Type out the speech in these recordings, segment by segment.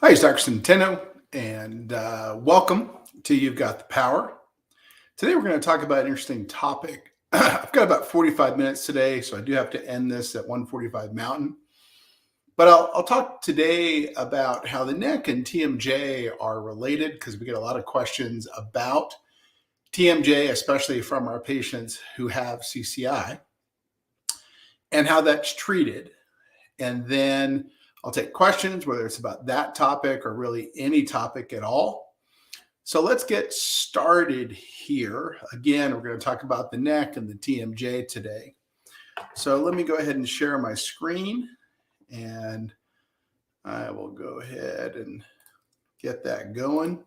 Hi, it's Dr. Centeno, and welcome to You've Got the Power. Today, we're going to talk about an interesting topic. I've got about 45 minutes today, so I do have to end this at 1:45 Mountain. But I'll talk today about how the neck and TMJ are related because we get a lot of questions about TMJ, especially from our patients who have CCI, and how that's treated. And then I'll take questions, whether it's about that topic or really any topic at all. So let's get started here. Again, we're going to talk about the neck and the TMJ today. So let me go ahead and share my screen, and I will go ahead and get that going.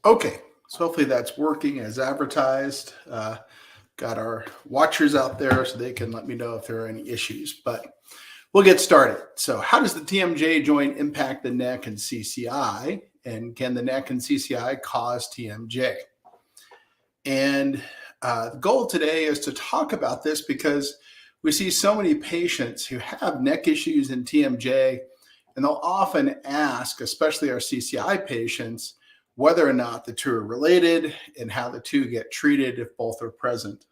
Okay, so hopefully that's working as advertised. Got our watchers out there so they can let me know if there are any issues, but we'll get started. So how does the TMJ joint impact the neck and CCI? And can the neck and CCI cause TMJ? And the goal today is to talk about this because we see so many patients who have neck issues and TMJ, and they'll often ask, especially our CCI patients, whether or not the two are related and how the two get treated if both are present.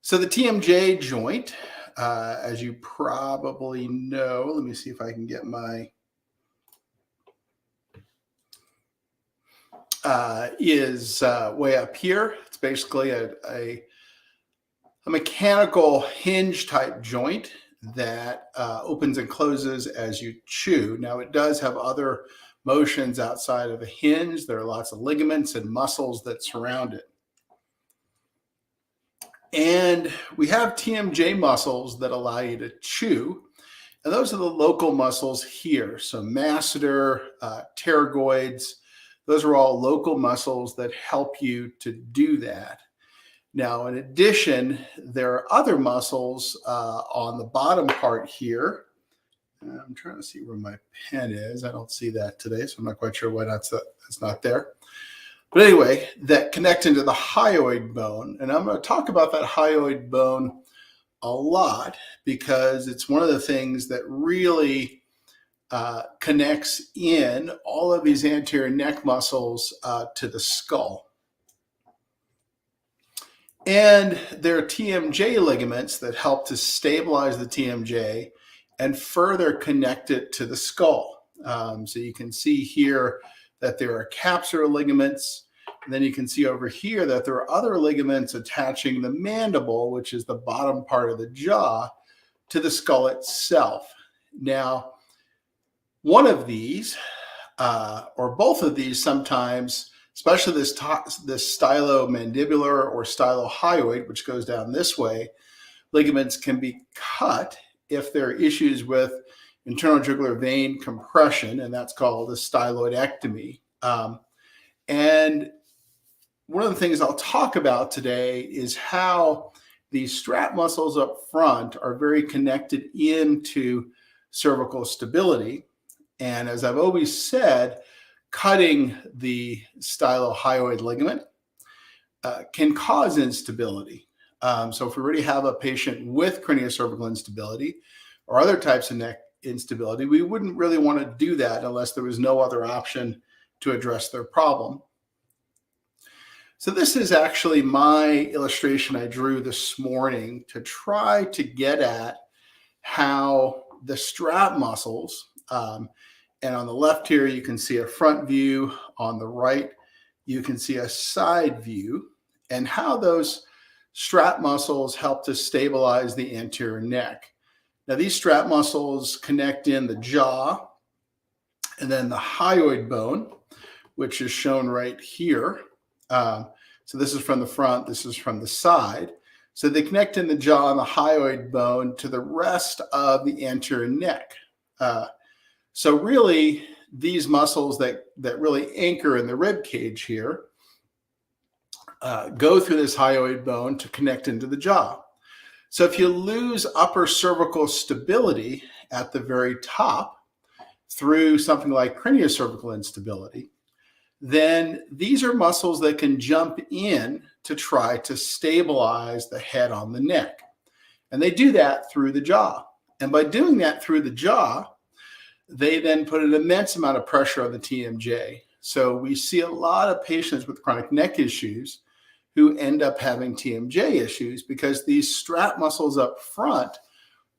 So the TMJ joint, as you probably know, let me see if I can get my, is way up here. It's basically a mechanical hinge type joint that opens and closes as you chew. Now it does have other motions outside of a hinge. There are lots of ligaments and muscles that surround it. And we have TMJ muscles that allow you to chew. And those are the local muscles here. So masseter, pterygoids, those are all local muscles that help you to do that. Now, in addition, there are other muscles on the bottom part here. I'm trying to see where my pen is. I don't see that today, so I'm not quite sure why that's not there. But anyway, that connect into the hyoid bone. And I'm going to talk about that hyoid bone a lot because it's one of the things that really connects in all of these anterior neck muscles to the skull. And there are TMJ ligaments that help to stabilize the TMJ and further connect it to the skull. So you can see here that there are capsular ligaments. And then you can see over here that there are other ligaments attaching the mandible, which is the bottom part of the jaw, to the skull itself. Now, one of these, or both of these sometimes, especially this stylomandibular or stylohyoid, which goes down this way, ligaments can be cut if there are issues with internal jugular vein compression, and that's called a styloidectomy. And one of the things I'll talk about today is how these strap muscles up front are very connected into cervical stability. And as I've always said, cutting the stylohyoid ligament can cause instability. So if we already have a patient with craniocervical instability or other types of neck instability, we wouldn't really want to do that unless there was no other option to address their problem. So this is actually my illustration I drew this morning to try to get at how the strap muscles, and on the left here, you can see a front view. On the right, you can see a side view, and how those strap muscles help to stabilize the anterior neck. Now, these strap muscles connect in the jaw and then the hyoid bone, which is shown right here. So this is from the front, this is from the side. So they connect in the jaw and the hyoid bone to the rest of the anterior neck. So really, these muscles that really anchor in the rib cage here go through this hyoid bone to connect into the jaw. So if you lose upper cervical stability at the very top through something like craniocervical instability, then these are muscles that can jump in to try to stabilize the head on the neck. And they do that through the jaw. And by doing that through the jaw, they then put an immense amount of pressure on the TMJ. So we see a lot of patients with chronic neck issues who end up having TMJ issues because these strap muscles up front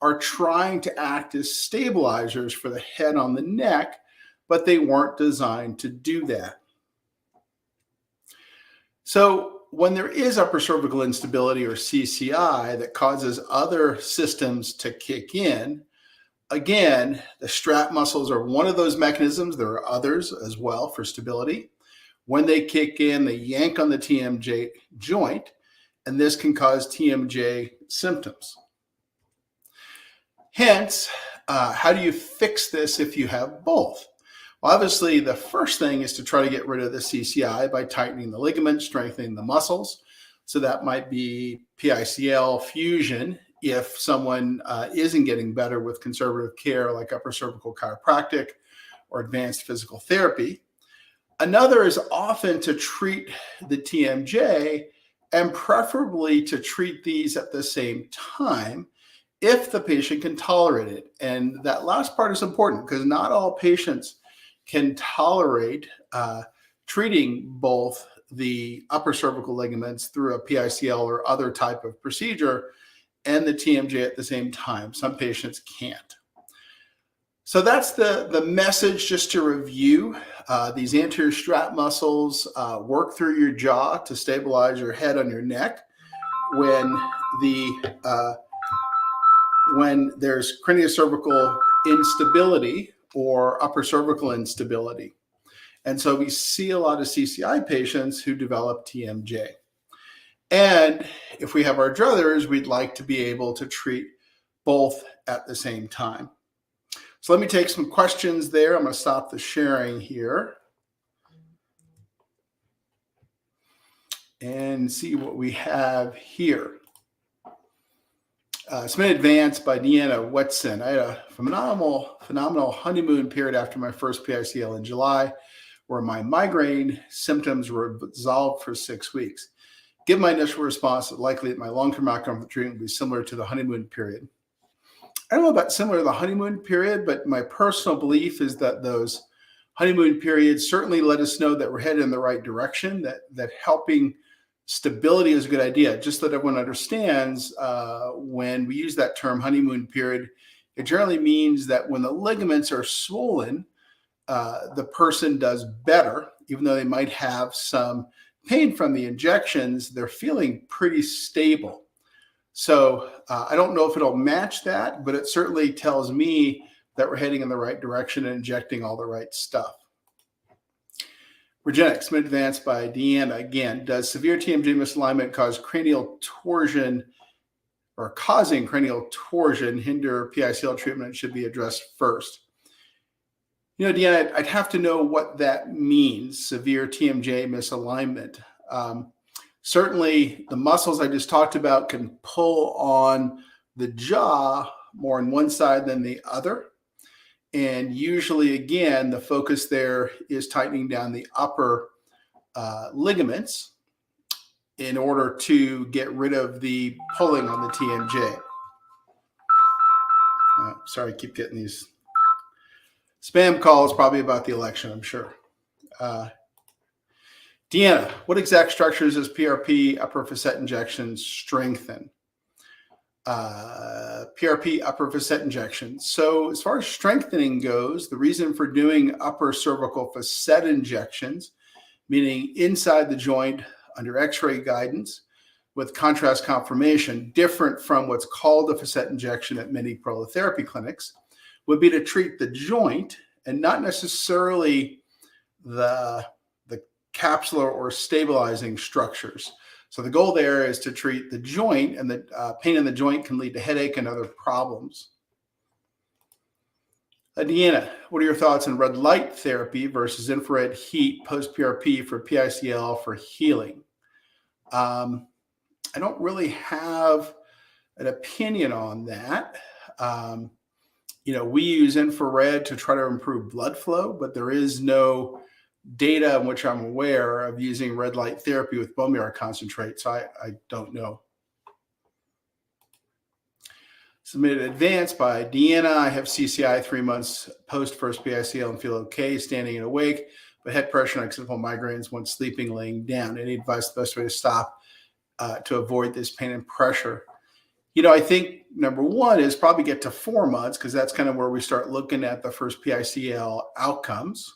are trying to act as stabilizers for the head on the neck, but they weren't designed to do that. So when there is upper cervical instability or CCI that causes other systems to kick in, again, the strap muscles are one of those mechanisms. There are others as well for stability. When they kick in, they yank on the TMJ joint, and this can cause TMJ symptoms. Hence, how do you fix this if you have both? Well, obviously, the first thing is to try to get rid of the CCI by tightening the ligaments, strengthening the muscles. So that might be PICL fusion if someone isn't getting better with conservative care like upper cervical chiropractic or advanced physical therapy. Another is often to treat the TMJ and preferably to treat these at the same time if the patient can tolerate it. And that last part is important because not all patients can tolerate treating both the upper cervical ligaments through a PICL or other type of procedure and the TMJ at the same time. Some patients can't. So that's the message just to review. These anterior strap muscles work through your jaw to stabilize your head on your neck when there's craniocervical instability or upper cervical instability. And so we see a lot of CCI patients who develop TMJ. And if we have our druthers, we'd like to be able to treat both at the same time. So let me take some questions there. I'm going to stop the sharing here and see what we have here. It's been advanced by Deanna Wetson. I had a phenomenal honeymoon period after my first PICL in July, where my migraine symptoms were resolved for 6 weeks. Given my initial response, it's likely that my long-term outcome from treatment will be similar to the honeymoon period. I don't know about similar to the honeymoon period, but my personal belief is that those honeymoon periods certainly let us know that we're headed in the right direction, that helping stability is a good idea. Just so that everyone understands, when we use that term honeymoon period, it generally means that when the ligaments are swollen, the person does better, even though they might have some pain from the injections, they're feeling pretty stable. So I don't know if it'll match that, but it certainly tells me that we're heading in the right direction and injecting all the right stuff. Regenics, mid-advanced by Deanna. Again, does severe TMJ misalignment cause cranial torsion or causing cranial torsion hinder PICL treatment and should be addressed first? You know, Deanna, I'd have to know what that means, severe TMJ misalignment. Certainly, the muscles I just talked about can pull on the jaw more on one side than the other. And usually, again, the focus there is tightening down the upper ligaments in order to get rid of the pulling on the TMJ. Sorry, I keep getting these spam calls, probably about the election, I'm sure. Deanna, what exact structures does PRP upper facet injection strengthen? PRP upper facet injection. So as far as strengthening goes, the reason for doing upper cervical facet injections, meaning inside the joint under x-ray guidance with contrast conformation, different from what's called a facet injection at many prolotherapy clinics, would be to treat the joint and not necessarily the capsular or stabilizing structures. So the goal there is to treat the joint, and the pain in the joint can lead to headache and other problems. Deanna, what are your thoughts on red light therapy versus infrared heat post-PRP for PICL for healing? I don't really have an opinion on that. We use infrared to try to improve blood flow, but there is no data in which I'm aware of using red light therapy with bone marrow concentrate. So I don't know. Submitted advance by Deanna. I have CCI 3 months post first PICL and feel okay standing and awake, but head pressure and occipital migraines when sleeping, laying down. Any advice the best way to stop to avoid this pain and pressure? I think number one is probably get to 4 months, because that's kind of where we start looking at the first PICL outcomes.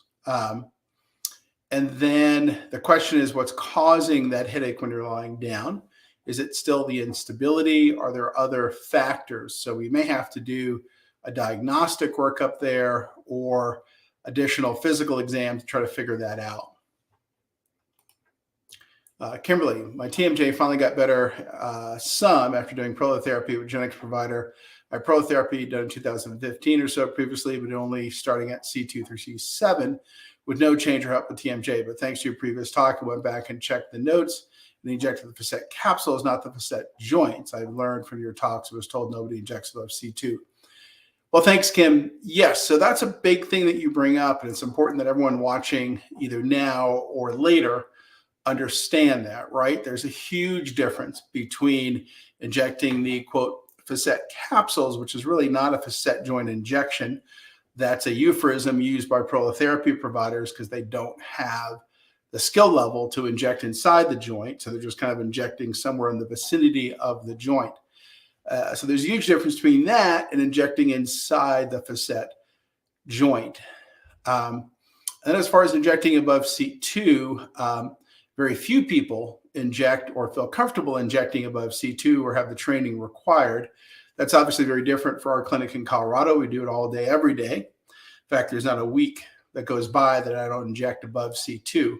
And then the question is, what's causing that headache when you're lying down? Is it still the instability? Are there other factors? So we may have to do a diagnostic workup there or additional physical exam to try to figure that out. Kimberly, my TMJ finally got better some after doing prolotherapy with genetics provider. My prolotherapy done in 2015 or so previously, but only starting at C2 through C7 with no change or help with TMJ. But thanks to your previous talk, I went back and checked the notes, and injected the facet capsules, not the facet joints. I learned from your talks, I was told nobody injects above C2. Well, thanks, Kim. Yes, so that's a big thing that you bring up, and it's important that everyone watching either now or later understand that, right? There's a huge difference between injecting the, quote, facet capsules, which is really not a facet joint injection. That's a euphemism used by prolotherapy providers because they don't have the skill level to inject inside the joint. So they're just kind of injecting somewhere in the vicinity of the joint. So there's a huge difference between that and injecting inside the facet joint. And as far as injecting above C2, very few people inject or feel comfortable injecting above C2 or have the training required. That's obviously very different for our clinic in Colorado. We do it all day, every day. In fact, there's not a week that goes by that I don't inject above C2.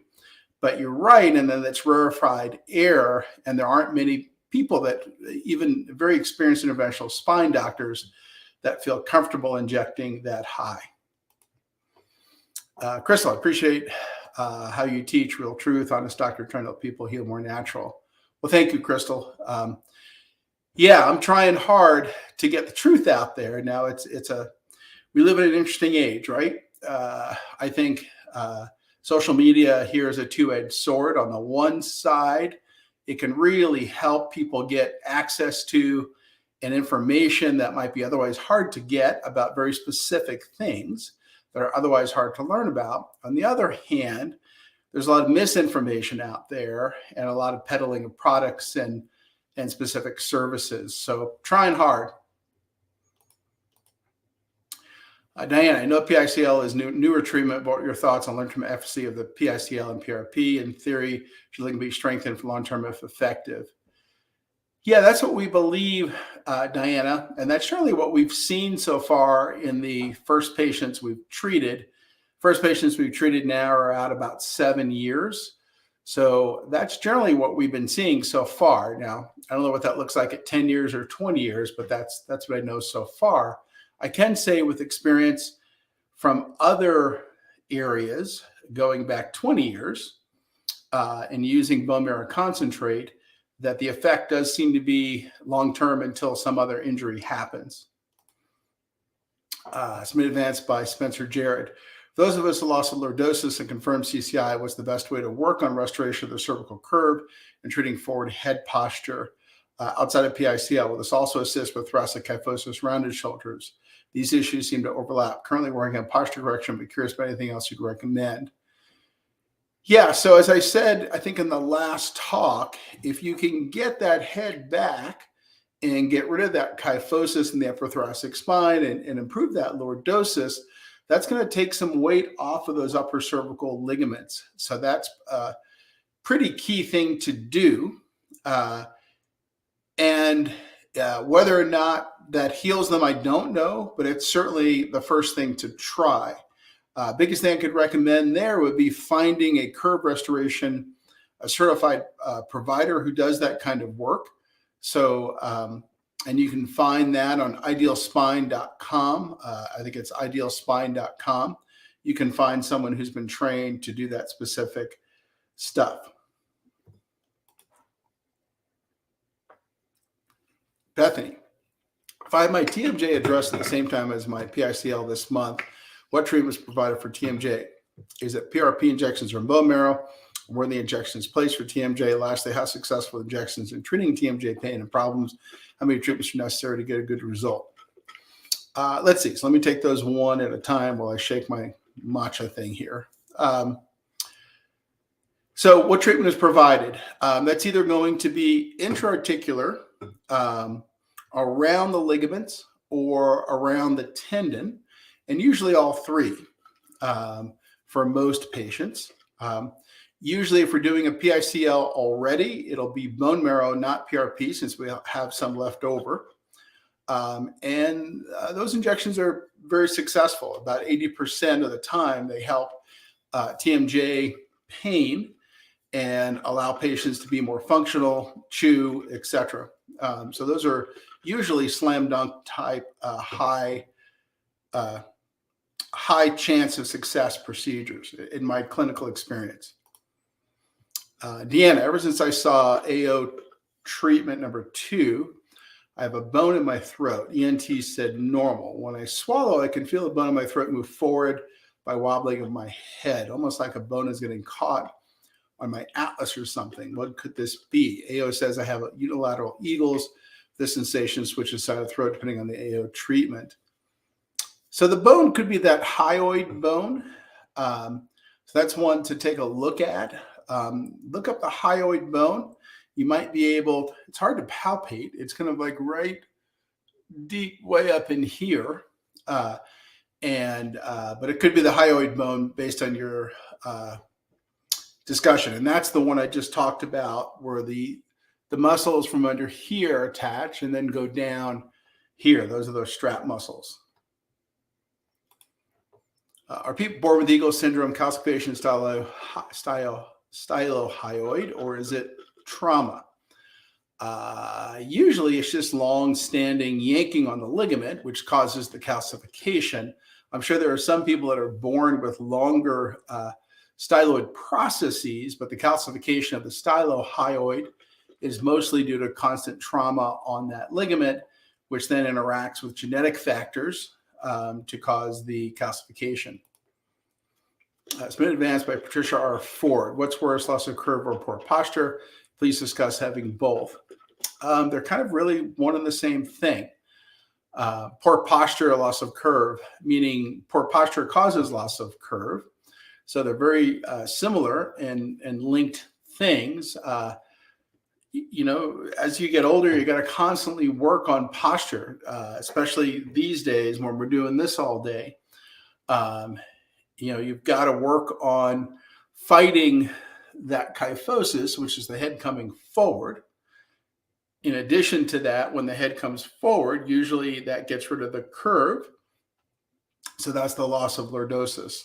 But you're right, and then that's rarefied air, and there aren't many people that, even very experienced interventional spine doctors, that feel comfortable injecting that high. Crystal, I appreciate how you teach real truth, honest doctor, trying to help people heal more natural. Well, thank you, Crystal. Yeah, I'm trying hard to get the truth out there. Now we live in an interesting age, right? I think social media here is a two-edged sword. On the one side, it can really help people get access to and information that might be otherwise hard to get about very specific things that are otherwise hard to learn about. On the other hand, there's a lot of misinformation out there and a lot of peddling of products and specific services. So trying hard. Diana, I know PICL is newer treatment, but what are your thoughts on long-term efficacy of the PICL and PRP? In theory, should they be strengthened for long-term if effective? Yeah, that's what we believe, Diana, and that's certainly what we've seen so far in the first patients we've treated. First patients we've treated now are out about 7 years. So that's generally what we've been seeing so far. Now, I don't know what that looks like at 10 years or 20 years, but that's what I know so far. I can say with experience from other areas going back 20 years and using bone marrow concentrate, that the effect does seem to be long-term until some other injury happens. Submitted advance by Spencer Jared. For those of us who lost lordosis and confirmed CCI, what's the best way to work on restoration of the cervical curve and treating forward head posture outside of PICL? Will this also assist with thoracic kyphosis, rounded shoulders? These issues seem to overlap. Currently working on posture correction, but curious about anything else you'd recommend. Yeah, so as I said, I think in the last talk, if you can get that head back and get rid of that kyphosis in the upper thoracic spine and improve that lordosis, that's going to take some weight off of those upper cervical ligaments. So that's a pretty key thing to do. And whether or not that heals them, I don't know, but it's certainly the first thing to try. Biggest thing I could recommend there would be finding a curve restoration, a certified provider who does that kind of work. So, and you can find that on idealspine.com. I think it's idealspine.com. You can find someone who's been trained to do that specific stuff. Bethany, if I have my TMJ addressed at the same time as my PICL this month, what treatment is provided for TMJ? Is it PRP injections from bone marrow? Were the injections placed for TMJ? Lastly, how successful injections in treating TMJ pain and problems? How many treatments are necessary to get a good result? Let's see. So let me take those one at a time while I shake my matcha thing here. So what treatment is provided? That's either going to be intra-articular, around the ligaments, or around the tendon, and usually all three for most patients. Usually if we're doing a PICL already, it'll be bone marrow, not PRP, since we have some left over. And those injections are very successful. About 80% of the time, they help TMJ pain and allow patients to be more functional, chew, etc. So those are usually slam dunk type high chance of success procedures in my clinical experience. Deanna, ever since I saw AO treatment number 2, I have a bone in my throat. ENT said normal. When I swallow, I can feel the bone in my throat move forward by wobbling of my head, almost like a bone is getting caught on my atlas or something. What could this be? AO says I have unilateral eagles. This sensation switches side of the throat depending on the AO treatment. So the bone could be that hyoid bone. So that's one to take a look at. Look up the hyoid bone. You might be able, it's hard to palpate. It's kind of like right deep way up in here. But it could be the hyoid bone based on your discussion. And that's the one I just talked about, where the muscles from under here attach and then go down here. Those are those strap muscles. Are people born with Eagle syndrome, calcification, stylohyoid, or is it trauma? Usually it's just long-standing yanking on the ligament, which causes the calcification. I'm sure there are some people that are born with longer styloid processes, but the calcification of the stylohyoid is mostly due to constant trauma on that ligament, which then interacts with genetic factors to cause the calcification. It's been advanced by Patricia R. Ford. What's worse, loss of curve or poor posture? Please discuss having both. They're kind of really one and the same thing. Poor posture, loss of curve, meaning poor posture causes loss of curve. So they're very similar and linked things. You know, as you get older, you got to constantly work on posture, especially these days when we're doing this all day. You know, you've got to work on fighting that kyphosis, which is the head coming forward. In addition to that, when the head comes forward, usually that gets rid of the curve. So that's the loss of lordosis.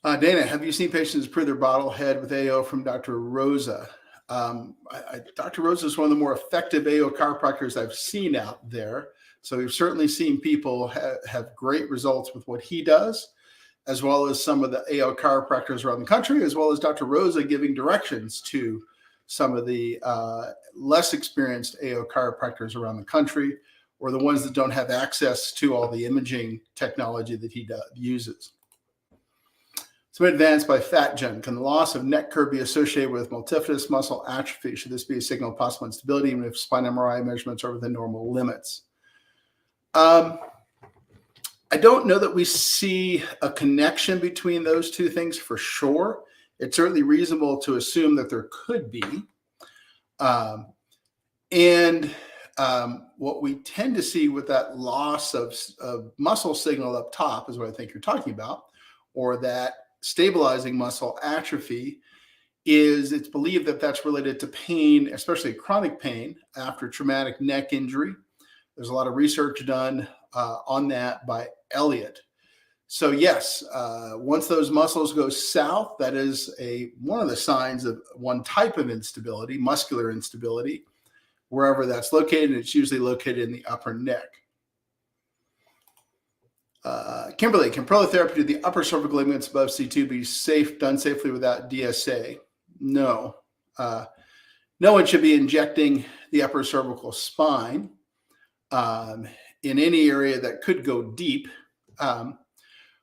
Dana, have you seen patients improve their bottle head with AO from Dr. Rosa? Dr. Rosa is one of the more effective AO chiropractors I've seen out there. So we've certainly seen people have great results with what he does, as well as some of the AO chiropractors around the country, as well as Dr. Rosa giving directions to some of the less experienced AO chiropractors around the country, or the ones that don't have access to all the imaging technology that he uses. So advanced by FatGen. Can the loss of neck curve be associated with multifidus muscle atrophy? Should this be a signal of possible instability, even if spine MRI measurements are within normal limits? I don't know that we see a connection between those two things for sure. It's certainly reasonable to assume that there could be. What we tend to see with that loss of muscle signal up top is what I think you're talking about, or that stabilizing muscle atrophy, is it's believed that that's related to pain, especially chronic pain after traumatic neck injury. There's a lot of research done on that by Elliott. So yes, once those muscles go south, that is one of the signs of one type of instability, muscular instability, wherever that's located. It's usually located in the upper neck. Kimberly, can prolotherapy to the upper cervical ligaments above C2 be done safely without DSA? No. No one should be injecting the upper cervical spine in any area that could go deep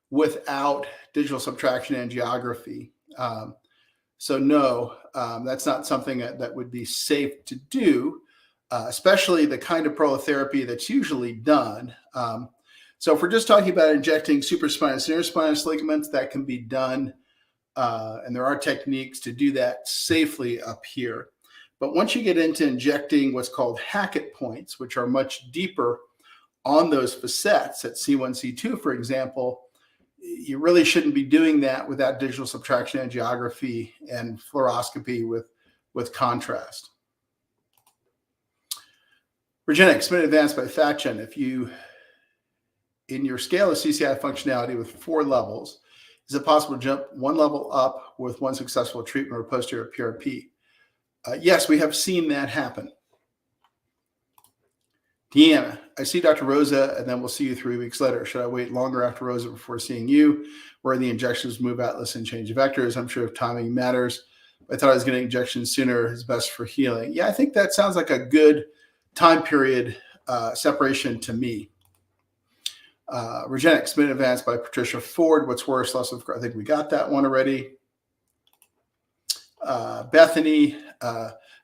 without digital subtraction angiography. So no, that's not something that would be safe to do, especially the kind of prolotherapy that's usually done. So if we're just talking about injecting supraspinous and interspinous ligaments, that can be done, and there are techniques to do that safely up here. But once you get into injecting what's called Hackett points, which are much deeper on those facets at C1, C2, for example, you really shouldn't be doing that without digital subtraction angiography and fluoroscopy with contrast. Regenics, minute advanced by FatGen. If you, in your scale of CCI functionality with 4 levels, is it possible to jump 1 level up with 1 successful treatment or posterior PRP? Yes, we have seen that happen. Deanna, I see Dr. Rosa, and then we'll see you 3 weeks later. Should I wait longer after Rosa before seeing you? Where the injections move atlas and change vectors? I'm sure if timing matters. I thought I was getting injections sooner is best for healing. Yeah, I think that sounds like a good time period separation to me. Regenics, minute advanced by Patricia Ford. What's worse, loss of, I think we got that one already. Bethany,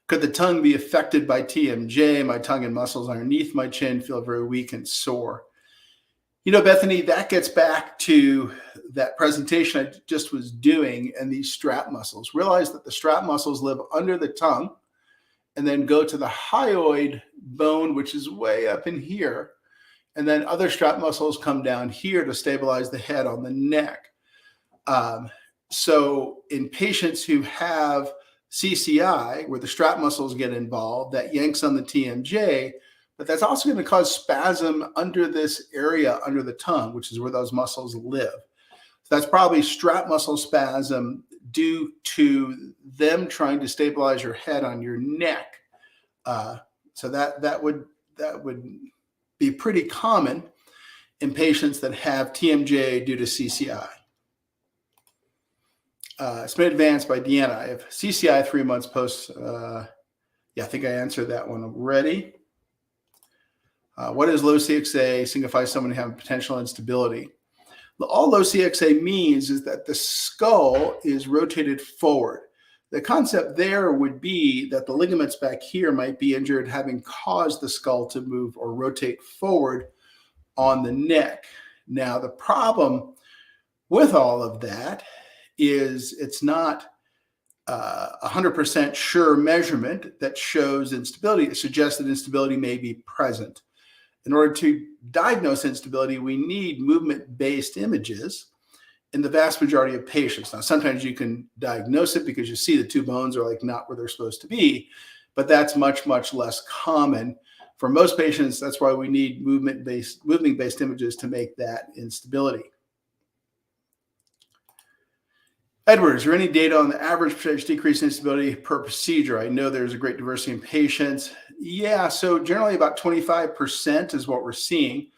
could the tongue be affected by TMJ? My tongue and muscles underneath my chin feel very weak and sore. You know, Bethany, that gets back to that presentation I just was doing and these strap muscles. Realize that the strap muscles live under the tongue and then go to the hyoid bone, which is way up in here. And then other strap muscles come down here to stabilize the head on the neck. So in patients who have CCI, where the strap muscles get involved, that yanks on the TMJ, but that's also going to cause spasm under this area under the tongue, which is where those muscles live. So that's probably strap muscle spasm due to them trying to stabilize your head on your neck. So that would be pretty common in patients that have TMJ due to CCI. It's been advanced by Deanna. I have CCI 3 months post. Yeah, I think I answered that one already. What does low CXA signify someone having potential instability? All low CXA means is that the skull is rotated forward. The concept there would be that the ligaments back here might be injured, having caused the skull to move or rotate forward on the neck. Now, the problem with all of that is it's not 100% sure measurement that shows instability. It suggests that instability may be present. In order to diagnose instability, we need movement-based images in the vast majority of patients. Now, sometimes you can diagnose it because you see the 2 bones are like not where they're supposed to be, but that's much, much less common. For most patients, that's why we need movement-based images to make that instability. Edward, is there any data on the average percentage decrease in instability per procedure? I know there's a great diversity in patients. Yeah, so generally about 25% is what we're seeing,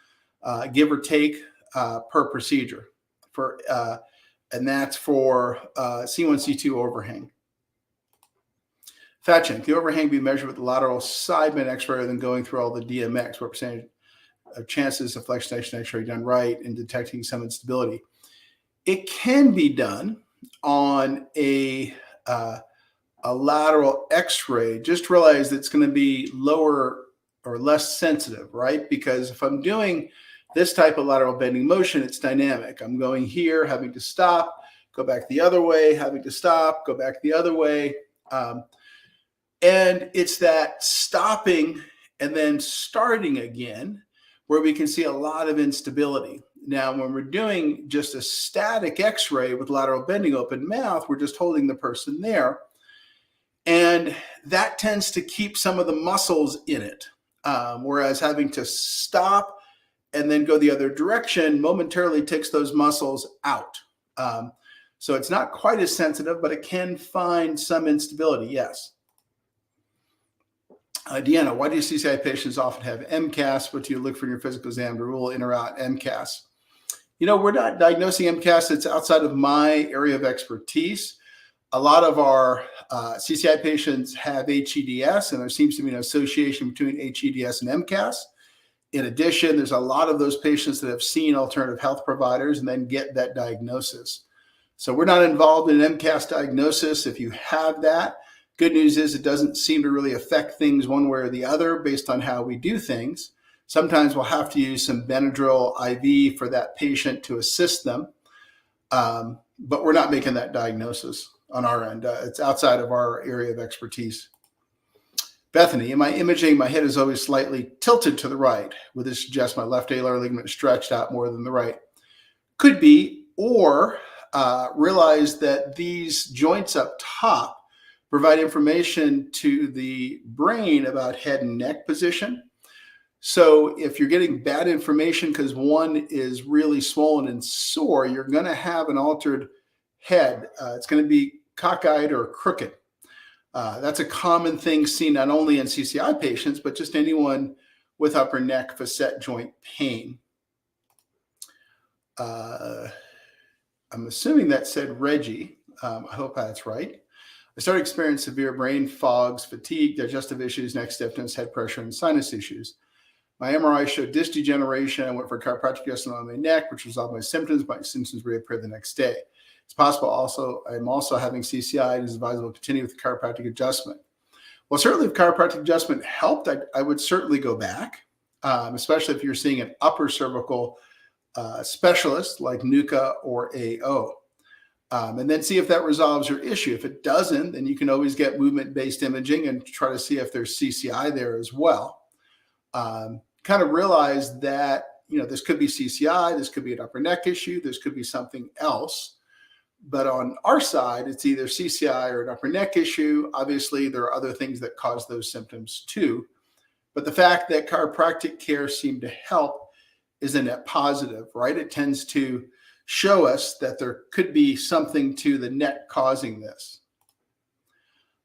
give or take, per procedure. And that's for C1, C2 overhang. FatGen, can the overhang be measured with the lateral sideman X-ray rather than going through all the DMX? What percentage of chances of flexion X-ray done right in detecting some instability? It can be done on a lateral X-ray. Just realize that it's going to be lower or less sensitive, right? Because if I'm doing this type of lateral bending motion, it's dynamic. I'm going here, having to stop, go back the other way, having to stop, go back the other way. And it's that stopping and then starting again where we can see a lot of instability. Now, when we're doing just a static X-ray with lateral bending open mouth, we're just holding the person there. And that tends to keep some of the muscles in it. Whereas having to stop and then go the other direction momentarily takes those muscles out. So it's not quite as sensitive, but it can find some instability, yes. Deanna, why do CCI patients often have MCAS? What do you look for in your physical exam to rule in or out MCAS? You know, we're not diagnosing MCAS. It's outside of my area of expertise. A lot of our CCI patients have HEDS, and there seems to be an association between HEDS and MCAS. In addition, there's a lot of those patients that have seen alternative health providers and then get that diagnosis. So we're not involved in an MCAS diagnosis. If you have that, good news is it doesn't seem to really affect things one way or the other based on how we do things. Sometimes we'll have to use some Benadryl IV for that patient to assist them, but we're not making that diagnosis on our end. It's outside of our area of expertise. Bethany, in my imaging, my head is always slightly tilted to the right. Would this suggest my left alar ligament is stretched out more than the right? Could be, or realize that these joints up top provide information to the brain about head and neck position. So if you're getting bad information because one is really swollen and sore, you're going to have an altered head. It's going to be cockeyed or crooked. That's a common thing seen not only in CCI patients, but just anyone with upper neck facet joint pain. I'm assuming that said Reggie. I hope that's right. I started experiencing severe brain fogs, fatigue, digestive issues, neck stiffness, head pressure, and sinus issues. My MRI showed disc degeneration. I went for chiropractic adjustment on my neck, which resolved my symptoms. My symptoms reappeared the next day. It's possible I'm also having CCI. It is advisable to continue with chiropractic adjustment. Well, certainly if chiropractic adjustment helped, I would certainly go back, especially if you're seeing an upper cervical specialist like NUCA or AO. And then see if that resolves your issue. If it doesn't, then you can always get movement-based imaging and try to see if there's CCI there as well. Kind of realize that, this could be CCI, this could be an upper neck issue, this could be something else. But on our side, it's either CCI or an upper neck issue. Obviously, there are other things that cause those symptoms too. But the fact that chiropractic care seemed to help is a net positive, right? It tends to show us that there could be something to the neck causing this.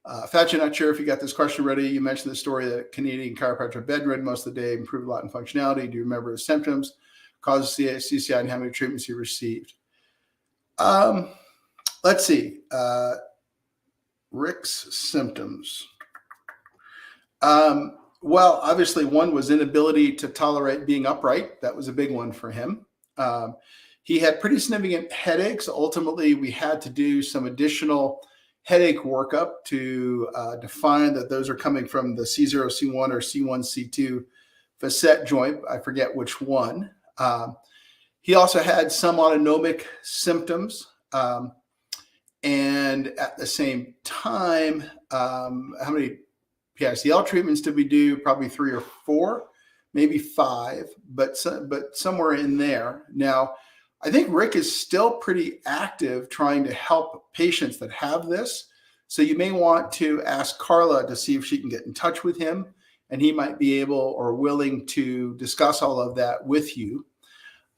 Fatcha, not sure if you got this question ready. You mentioned the story that Canadian chiropractor bedridden most of the day, improved a lot in functionality. Do you remember his symptoms, causes CCI, and how many treatments he received? Let's see. Rick's symptoms. Well, obviously, one was inability to tolerate being upright. That was a big one for him. He had pretty significant headaches. Ultimately, we had to do some additional headache workup to define that those are coming from the C0, C1, or C1, C2 facet joint. I forget which one. He also had some autonomic symptoms. And at the same time, how many PICL treatments did we do? Probably 3 or 4, maybe 5, but somewhere in there. Now, I think Rick is still pretty active trying to help patients that have this. So you may want to ask Carla to see if she can get in touch with him, and he might be able or willing to discuss all of that with you.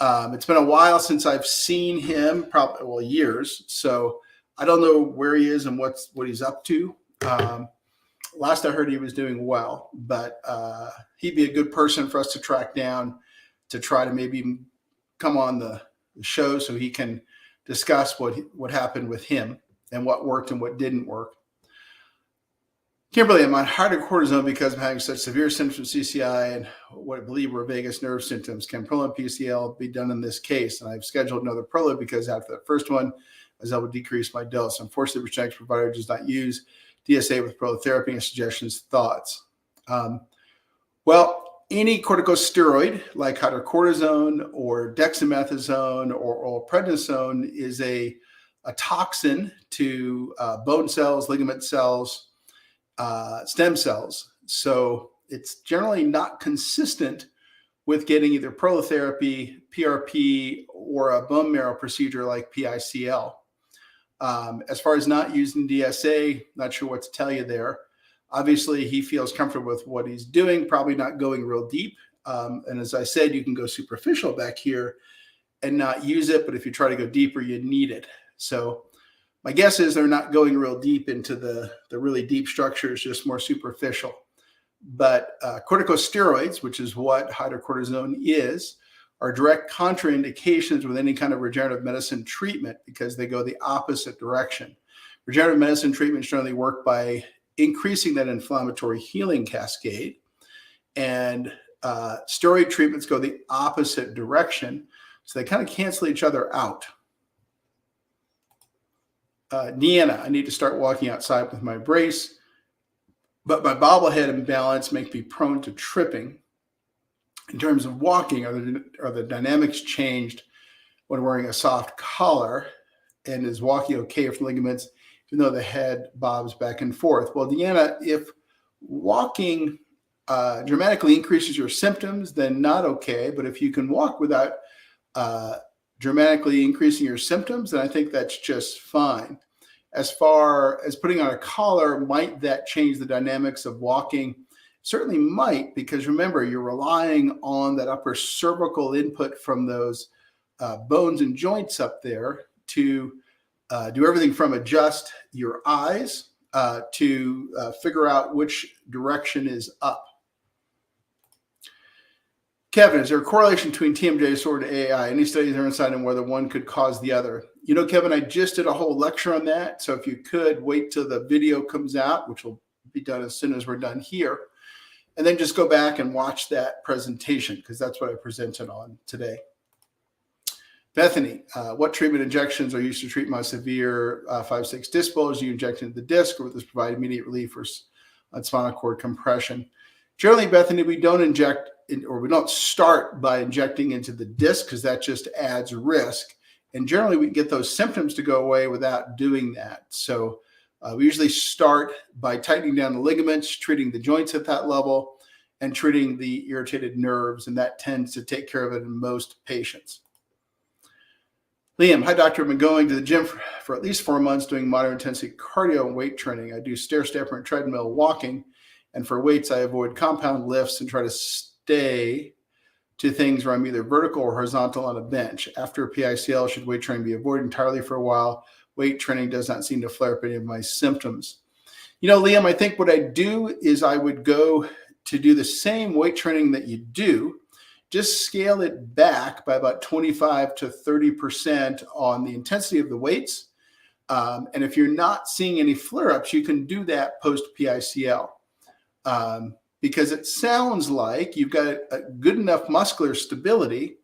It's been a while since I've seen him, probably years. So I don't know where he is and what he's up to. Last I heard, he was doing well, but he'd be a good person for us to track down to try to maybe come on the show so he can discuss what happened with him and what worked and what didn't work. Kimberly, I'm on hydrocortisone because I'm having such severe symptoms of CCI and what I believe were vagus nerve symptoms. Can Prolid PCL be done in this case? And I've scheduled another Prolid because after that first one, I was able to decrease my dose. Unfortunately, the Regenx provider does not use DSA with Prolid therapy and suggestions, thoughts. Well, any corticosteroid like hydrocortisone or dexamethasone or oral prednisone is a toxin to bone cells, ligament cells, stem cells. So it's generally not consistent with getting either prolotherapy, PRP, or a bone marrow procedure like PICL. As far as not using DSA, not sure what to tell you there. Obviously, he feels comfortable with what he's doing, probably not going real deep. And as I said, you can go superficial back here and not use it. But if you try to go deeper, you need it. So my guess is they're not going real deep into the really deep structures, just more superficial. But corticosteroids, which is what hydrocortisone is, are direct contraindications with any kind of regenerative medicine treatment because they go the opposite direction. Regenerative medicine treatments generally work by increasing that inflammatory healing cascade. And steroid treatments go the opposite direction. So they kind of cancel each other out. Deanna, I need to start walking outside with my brace, but my bobblehead imbalance makes me prone to tripping. In terms of walking, are the dynamics changed when wearing a soft collar? And is walking okay for ligaments, even though the head bobs back and forth? Well, Deanna, if walking dramatically increases your symptoms, then not okay. But if you can walk without dramatically increasing your symptoms, then I think that's just fine. As far as putting on a collar, might that change the dynamics of walking? Certainly might, because remember, you're relying on that upper cervical input from those bones and joints up there to do everything from adjust your eyes to figure out which direction is up. Kevin, is there a correlation between TMJ disorder and AI? Any studies are inside on whether one could cause the other? You know, Kevin, I just did a whole lecture on that. So if you could wait till the video comes out, which will be done as soon as we're done here, and then just go back and watch that presentation, because that's what I presented on today. Bethany, what treatment injections are used to treat my severe 5-6 disc bulge? Do you inject into the disc, or will this provide immediate relief for spinal cord compression? Generally, Bethany, we don't inject or we don't start by injecting into the disc, because that just adds risk. And generally, we get those symptoms to go away without doing that. So we usually start by tightening down the ligaments, treating the joints at that level, and treating the irritated nerves. And that tends to take care of it in most patients. Liam, hi, doctor. I've been going to the gym for at least 4 months doing moderate intensity cardio and weight training. I do stair stepper and treadmill walking. And for weights, I avoid compound lifts and try to stay to things where I'm either vertical or horizontal on a bench. After PICL, should weight training be avoided entirely for a while? Weight training does not seem to flare up any of my symptoms. You know, Liam, I think what I do is I would go to do the same weight training that you do, just scale it back by about 25 to 30% on the intensity of the weights. And if you're not seeing any flare-ups, you can do that post-PICL. Because it sounds like you've got a good enough muscular stability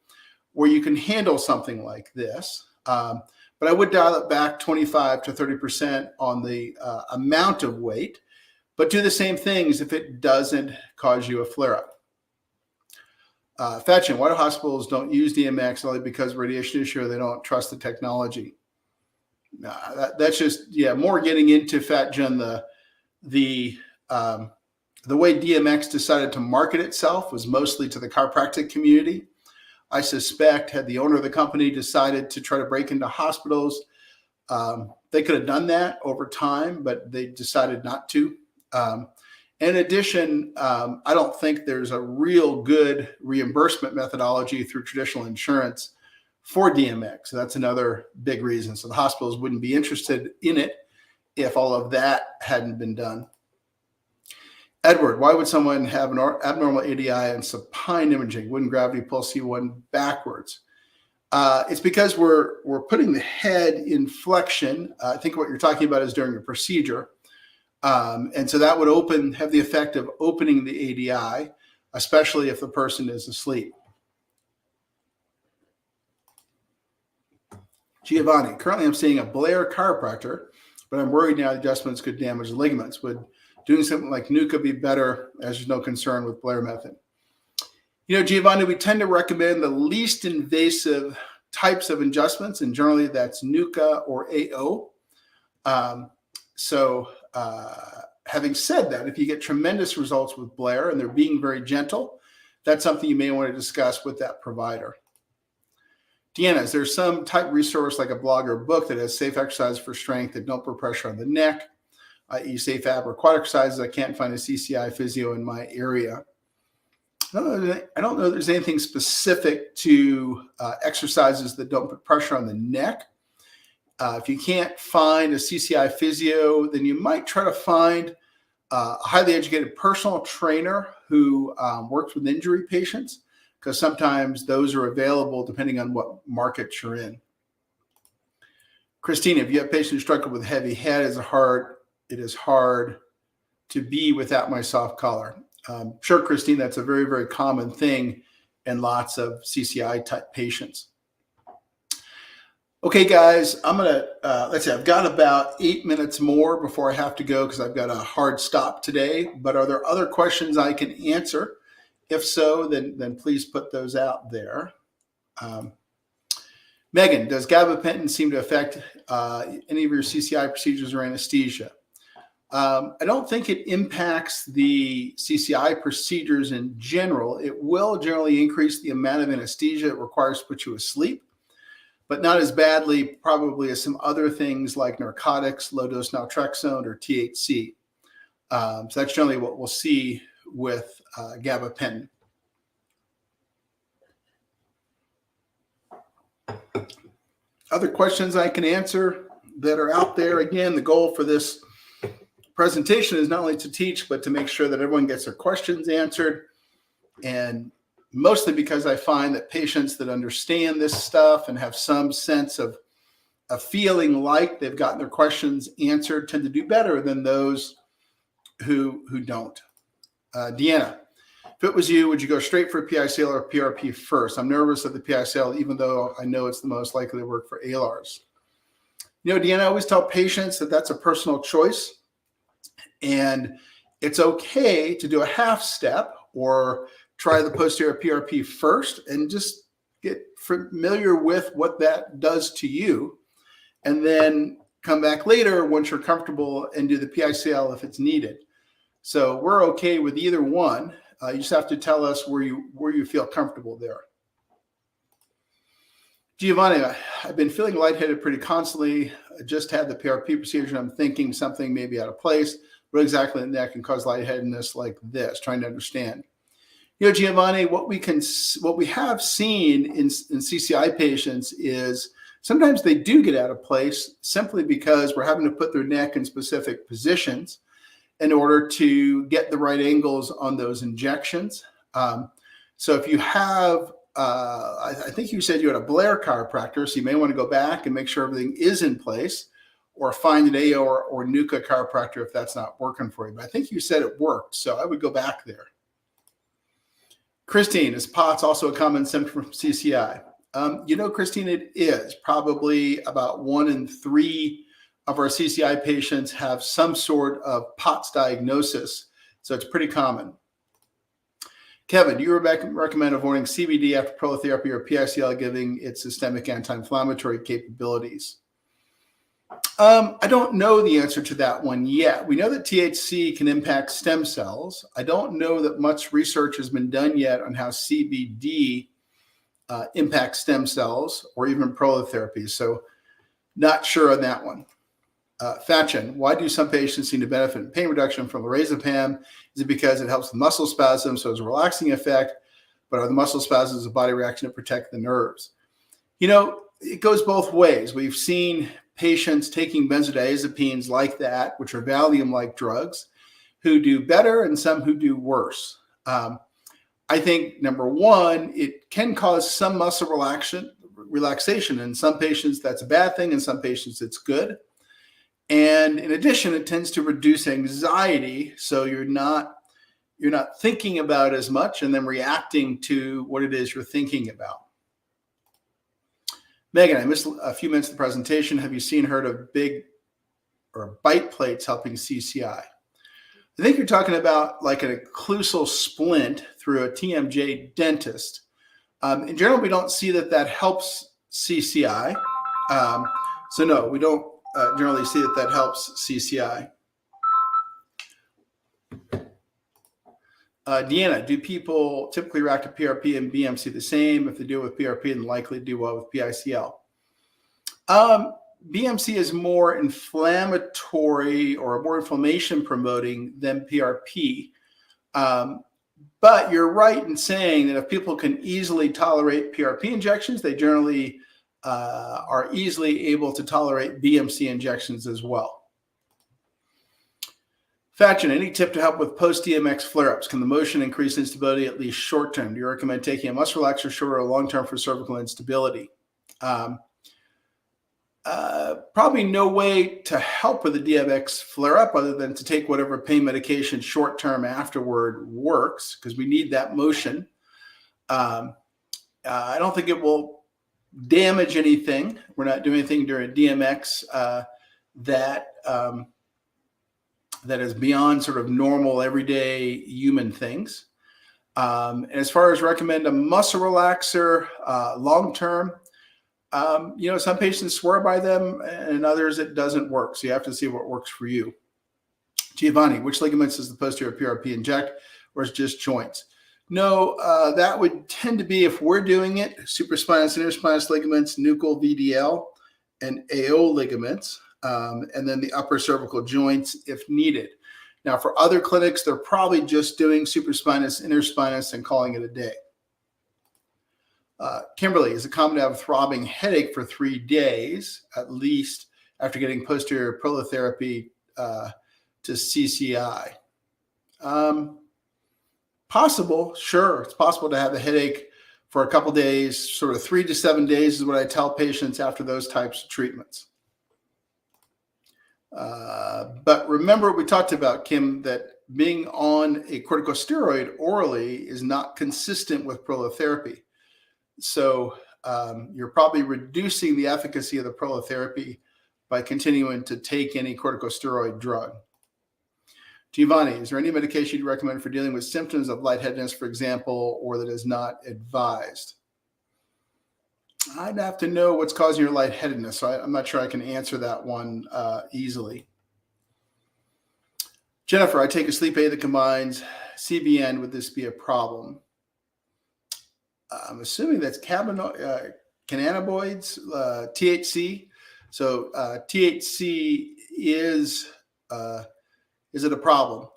where you can handle something like this. But I would dial it back 25 to 30% on the amount of weight, but do the same things if it doesn't cause you a flare-up. Fatchin, why do hospitals don't use DMX only because of radiation issue, or they don't trust the technology? That's just, more getting into Fatchin, the way DMX decided to market itself was mostly to the chiropractic community. I suspect had the owner of the company decided to try to break into hospitals, they could have done that over time, but they decided not to. In addition, I don't think there's a real good reimbursement methodology through traditional insurance for DMX. So that's another big reason. So the hospitals wouldn't be interested in it if all of that hadn't been done. Edward, why would someone have an abnormal ADI and supine imaging? Wouldn't gravity pull C1 backwards? It's because we're putting the head in flexion. I think what you're talking about is during a procedure. And so that would have the effect of opening the ADI, especially if the person is asleep. Giovanni, currently I'm seeing a Blair chiropractor, but I'm worried now adjustments could damage the ligaments. Would doing something like NUCA be better, as there's no concern with Blair method? You know, Giovanni, we tend to recommend the least invasive types of adjustments, and generally that's NUCA or AO. Having said that, if you get tremendous results with Blair and they're being very gentle, that's something you may want to discuss with that provider. Deanna, is there some type resource like a blog or book that has safe exercise for strength that don't put pressure on the neck, i.e. safe ab or quad exercises? I can't find a CCI physio in my area. I don't know if there's anything specific to exercises that don't put pressure on the neck. If you can't find a CCI physio, then you might try to find a highly educated personal trainer who works with injury patients, because sometimes those are available depending on what market you're in. Christina, if you have patients who struggle with heavy head, it is hard to be without my soft collar. Sure, Christine, that's a very, very common thing in lots of CCI type patients. Okay, guys, I'm going to, let's see, I've got about 8 minutes more before I have to go because I've got a hard stop today. But are there other questions I can answer? If so, then please put those out there. Megan, does gabapentin seem to affect any of your CCI procedures or anesthesia? I don't think it impacts the CCI procedures in general. It will generally increase the amount of anesthesia it requires to put you asleep, but not as badly probably as some other things like narcotics, low-dose naltrexone, or THC. So that's generally what we'll see with gabapentin. Other questions I can answer that are out there. Again, the goal for this presentation is not only to teach, but to make sure that everyone gets their questions answered. And mostly because I find that patients that understand this stuff and have some sense of feeling like they've gotten their questions answered tend to do better than those who don't. Deanna, if it was you, would you go straight for a PICL or PRP first? I'm nervous of the PICL, even though I know it's the most likely to work for ALRs. You know, Deanna, I always tell patients that that's a personal choice. And it's okay to do a half step or try the posterior PRP first and just get familiar with what that does to you. And then come back later once you're comfortable and do the PICL if it's needed. So we're okay with either one. You just have to tell us where you feel comfortable there. Giovanni, I've been feeling lightheaded pretty constantly. I just had the PRP procedure and I'm thinking something may be out of place. What exactly in that can cause lightheadedness like this? Trying to understand. You know, Giovanni, what we have seen in CCI patients is sometimes they do get out of place simply because we're having to put their neck in specific positions in order to get the right angles on those injections. So if you have, I think you said you had a Blair chiropractor, so you may want to go back and make sure everything is in place, or find an AO or NUCA chiropractor if that's not working for you. But I think you said it worked, so I would go back there. Christine, is POTS also a common symptom from CCI? You know, Christine, it is. Probably about 1 in 3 of our CCI patients have some sort of POTS diagnosis, so it's pretty common. Kevin, do you recommend avoiding CBD after prolotherapy or PICL giving its systemic anti-inflammatory capabilities? I don't know the answer to that one yet. We know that THC can impact stem cells. I don't know that much research has been done yet on how CBD impacts stem cells or even prolotherapy. So not sure on that one. Fatchin, why do some patients seem to benefit in pain reduction from lorazepam? Is it because it helps the muscle spasm, so it's a relaxing effect, but are the muscle spasms a body reaction to protect the nerves? You know, it goes both ways. We've seen patients taking benzodiazepines like that, which are Valium-like drugs, who do better and some who do worse. I think, number one, it can cause some muscle relaxation. In some patients, that's a bad thing. In some patients, it's good. And in addition, it tends to reduce anxiety, so you're not thinking about as much and then reacting to what it is you're thinking about. Megan, I missed a few minutes of the presentation. Have you seen, heard of big or bite plates helping CCI? I think you're talking about like an occlusal splint through a TMJ dentist. In general, we don't see that helps CCI. So no, we don't generally see that helps CCI. Deanna, do people typically react to PRP and BMC the same? If they do it with PRP, then likely do well with PICL. BMC is more inflammatory or more inflammation promoting than PRP. But you're right in saying that if people can easily tolerate PRP injections, they generally are easily able to tolerate BMC injections as well. Fatchin, any tip to help with post-DMX flare-ups? Can the motion increase instability at least short-term? Do you recommend taking a muscle relaxer short or long-term for cervical instability? Probably no way to help with the DMX flare-up other than to take whatever pain medication short-term afterward works, because we need that motion. I don't think it will damage anything. We're not doing anything during DMX that is beyond sort of normal, everyday human things. And as far as recommend a muscle relaxer long-term, some patients swear by them and others it doesn't work. So you have to see what works for you. Giovanni, which ligaments does the posterior PRP inject, or is just joints? No, that would tend to be, if we're doing it, supraspinous, interspinous ligaments, nuchal, VDL, and AO ligaments, and then the upper cervical joints if needed. Now, for other clinics, they're probably just doing supraspinous, interspinous, and calling it a day. Kimberly, is it common to have a throbbing headache for 3 days, at least, after getting posterior prolotherapy to CCI? Possible, sure. It's possible to have a headache for a couple days, sort of 3 to 7 days is what I tell patients after those types of treatments. But remember, we talked about, Kim, that being on a corticosteroid orally is not consistent with prolotherapy. So you're probably reducing the efficacy of the prolotherapy by continuing to take any corticosteroid drug. Giovanni, is there any medication you'd recommend for dealing with symptoms of lightheadedness, for example, or that is not advised? I'd have to know what's causing your lightheadedness, so I'm not sure I can answer that one easily. Jennifer, I take a sleep aid that combines CBN. Would this be a problem? I'm assuming that's cannabinoids, THC. So THC is it a problem?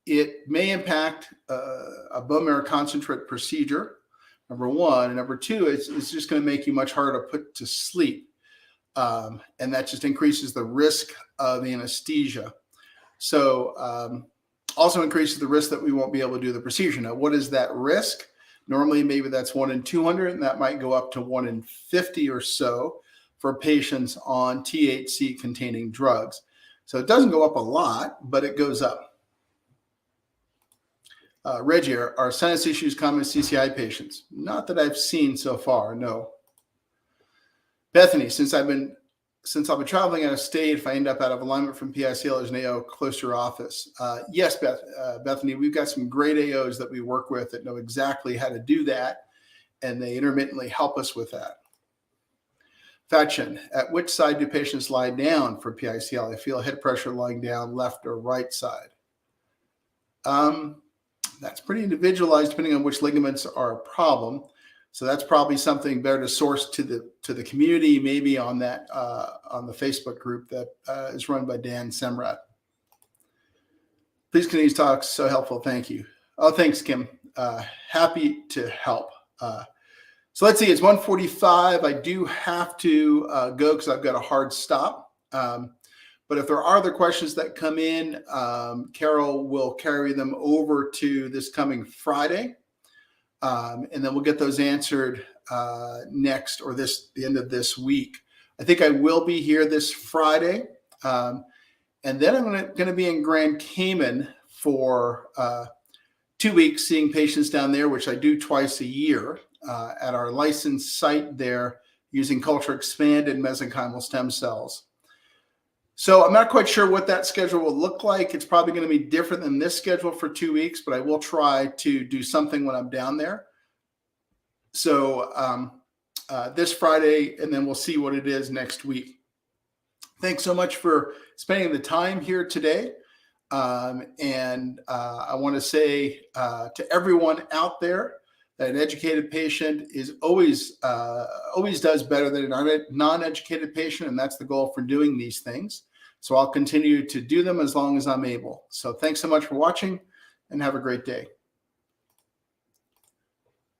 It may impact a bone marrow concentrate procedure, number one. And number two, it's just going to make you much harder to put to sleep. And that just increases the risk of anesthesia. So also increases the risk that we won't be able to do the procedure. Now, what is that risk? Normally, maybe that's 1 in 200, and that might go up to 1 in 50 or so for patients on THC-containing drugs. So it doesn't go up a lot, but it goes up. Reggie, are sinus issues common in CCI patients? Not that I've seen so far, no. Bethany, since I've been traveling out of state, if I end up out of alignment from PICL, there's an AO close to your office. Yes, Bethany, we've got some great AOs that we work with that know exactly how to do that, and they intermittently help us with that. Fatchin, at which side do patients lie down for PICL? I feel head pressure lying down left or right side. That's pretty individualized depending on which ligaments are a problem. So that's probably something better to source to the community, maybe on that on the Facebook group that is run by Dan Semrat. Please continue to talk. So helpful. Thank you. Oh, thanks, Kim. Happy to help. So let's see. It's 1:45. I do have to go because I've got a hard stop. But if there are other questions that come in, Carol will carry them over to this coming Friday. And then we'll get those answered next, or the end of this week. I think I will be here this Friday. And then I'm going to be in Grand Cayman for 2 weeks, seeing patients down there, which I do twice a year at our licensed site there, using culture expanded mesenchymal stem cells. So I'm not quite sure what that schedule will look like. It's probably going to be different than this schedule for 2 weeks, but I will try to do something when I'm down there. So this Friday, and then we'll see what it is next week. Thanks so much for spending the time here today. And I want to say to everyone out there that an educated patient is always does better than a non-educated patient, and that's the goal for doing these things. So I'll continue to do them as long as I'm able. So thanks so much for watching, and have a great day.